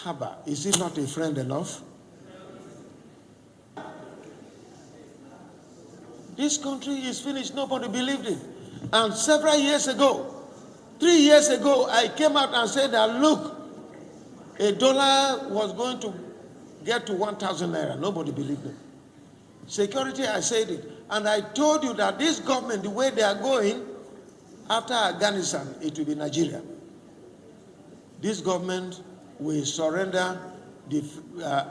Haba, is he not a friend enough? This country is finished. Nobody believed it. And several years ago, 3 years ago, I came out and said that, look, a dollar was going to get to 1,000 naira. Nobody believed it. Security, I said it. And I told you that this government, the way they are going, after Afghanistan, it will be Nigeria. This government will surrender the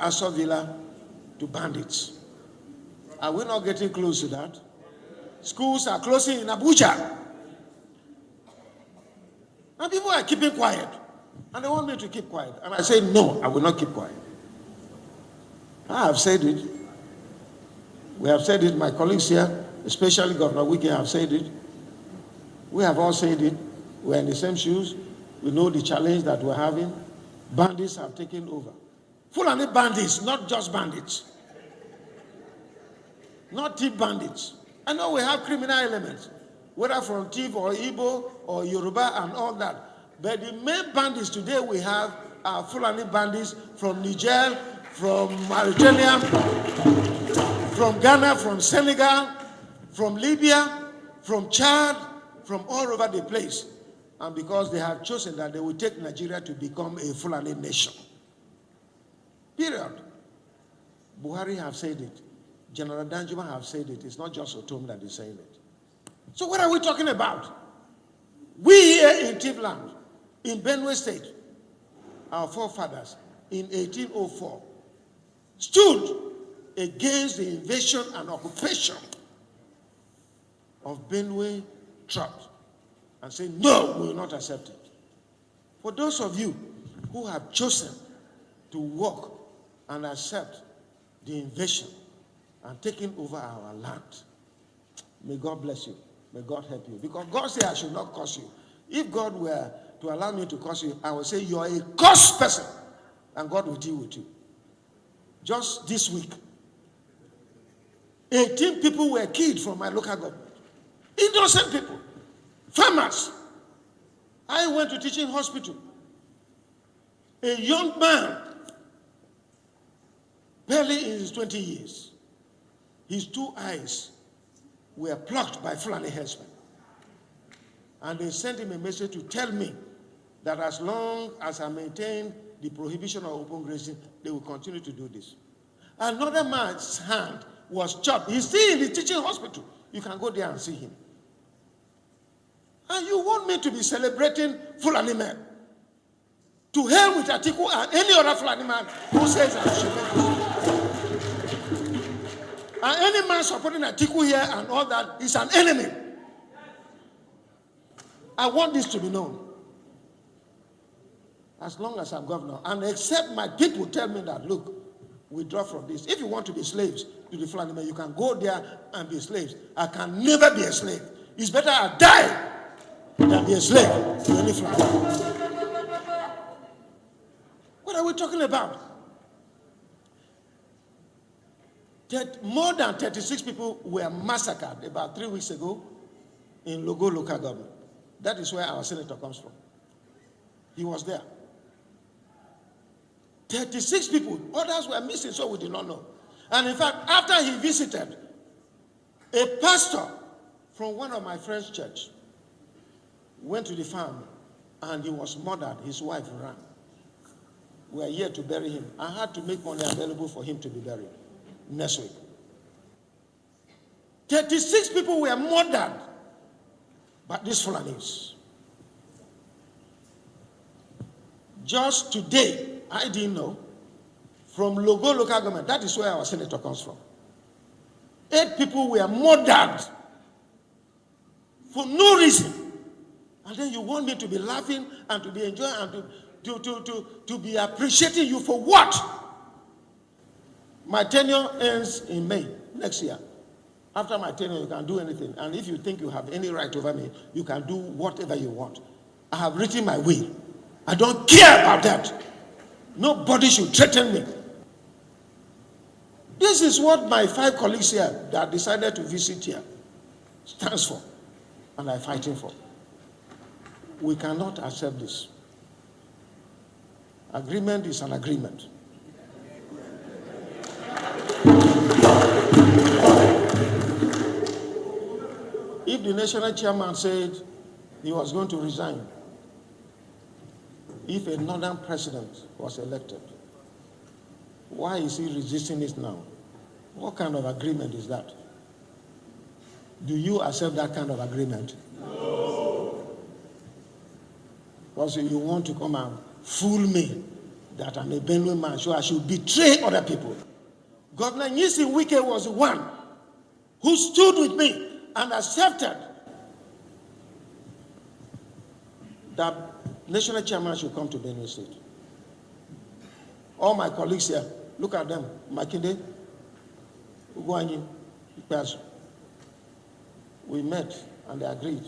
Aso Villa to bandits. Are we not getting close to that? Schools are closing in Abuja. And people are keeping quiet. And they want me to keep quiet. And I say, no, I will not keep quiet. I have said it. We have said it, my colleagues here, especially Governor Wike have said it. We have all said it. We're in the same shoes. We know the challenge that we're having. Bandits have taken over. Fulani bandits, not just bandits. Not thief bandits. I know we have criminal elements, whether from thief or Igbo or Yoruba and all that. But the main bandits today we have are Fulani bandits from Niger, from Mauritania, from Ghana, from Senegal, from Libya, from Chad, from all over the place. And because they have chosen that they will take Nigeria to become a Fulani nation. Period. Buhari have said it. General Danjuma have said it. It's not just Otom that is saying it. So what are we talking about? We here in Tivland, in Benue State, our forefathers in 1804 stood against the invasion and occupation of Benue tribes and said, no, we will not accept it. For those of you who have chosen to work and accept the invasion and taking over our land, may God bless you. May God help you. Because God said I should not curse you. If God were to allow me to curse you, I would say you are a cursed person and God will deal with you. Just this week, 18 people were killed from my local government. Innocent people. Farmers. I went to teaching hospital. A young man, barely in his 20 years, his 2 eyes were plucked by Fulani herdsmen. And they sent him a message to tell me that as long as I maintain the prohibition of open grazing, they will continue to do this. Another man's hand was chopped. He's still in the teaching hospital. You can go there and see him. And you want me to be celebrating Fulani men? To hell with Atiku and any other Fulani man who says I should make this. And any man supporting Atiku here and all that is an enemy. I want this to be known. As long as I'm governor, and except my people tell me that, look, withdraw from this. If you want to be slaves to the Fulani men, you can go there and be slaves. I can never be a slave. It's better I die than be a slave to any Fulani. What are we talking about? More than 36 people were massacred about 3 weeks ago in Logo local government. That is where our senator comes from. He was there. 36 people. Others were missing, so we did not know. And in fact, after he visited, a pastor from one of my friend's church went to the farm and he was murdered. His wife ran. We are here to bury him. I had to make money available for him to be buried next week. 36 people were murdered by these Fulanis. Just today, I didn't know, from Logo local government, that is where our senator comes from. 8 people were murdered for no reason. And then you want me to be laughing and to be enjoying and to be appreciating you for what? My tenure ends in May next year. After my tenure, you can do anything. And if you think you have any right over me, you can do whatever you want. I have written my will. I don't care about that. Nobody should threaten me. This is what my 5 colleagues here that decided to visit here stands for, and I'm fighting for. We cannot accept this. Agreement is an agreement. If the national chairman said he was going to resign if a northern president was elected, why is he resisting it now? What kind of agreement is that? Do you accept that kind of agreement? No. Because you want to come and fool me that I'm a Benue man, so I should betray other people. Governor Nyesom Wike was the one who stood with me and accepted that national chairman should come to Benue State. All my colleagues here, look at them. Makinde, Ugwanyi, Ikpeazu. We met and they agreed.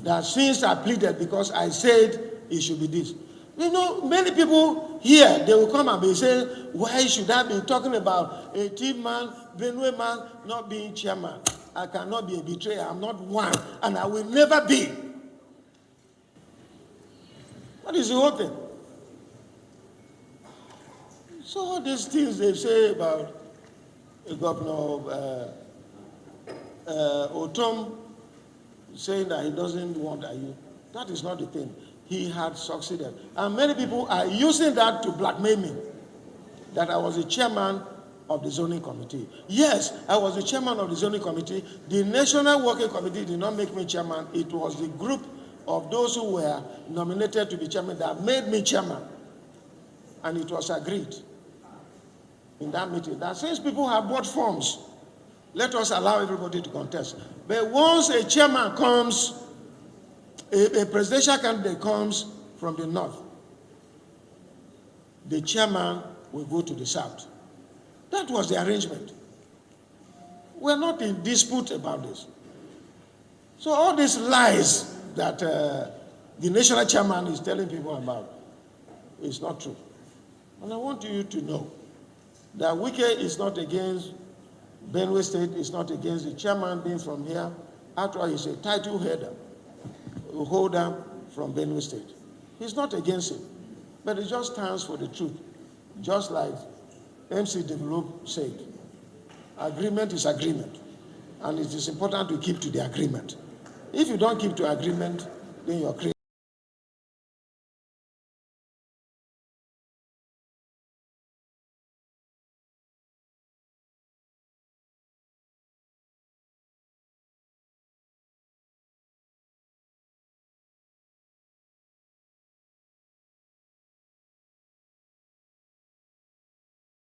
That since I pleaded because I said it should be this. You know, many people here, they will come and be saying, why should I be talking about a team man, Benue man, not being chairman? I cannot be a betrayer. I'm not one, and I will never be. What is the whole thing? So all these things they say about Governor Otom saying that he doesn't want Ayu, that is not the thing. He had succeeded. And many people are using that to blackmail me, that I was the chairman of the zoning committee. Yes, I was the chairman of the zoning committee. The National Working Committee did not make me chairman. It was the group of those who were nominated to be chairman that made me chairman. And it was agreed in that meeting that since people have bought forms, let us allow everybody to contest. But once a chairman comes, a presidential candidate comes from the north, the chairman will go to the south. That was the arrangement. We're not in dispute about this. So all these lies that the national chairman is telling people about is not true. And I want you to know that Wike is not against Benue State, is not against the chairman being from here. After all, he's a title holder from Benue State. He's not against it, but it just stands for the truth. Just like MC Develop said, agreement is agreement, and it is important to keep to the agreement. If you don't keep to agreement, then you're crazy.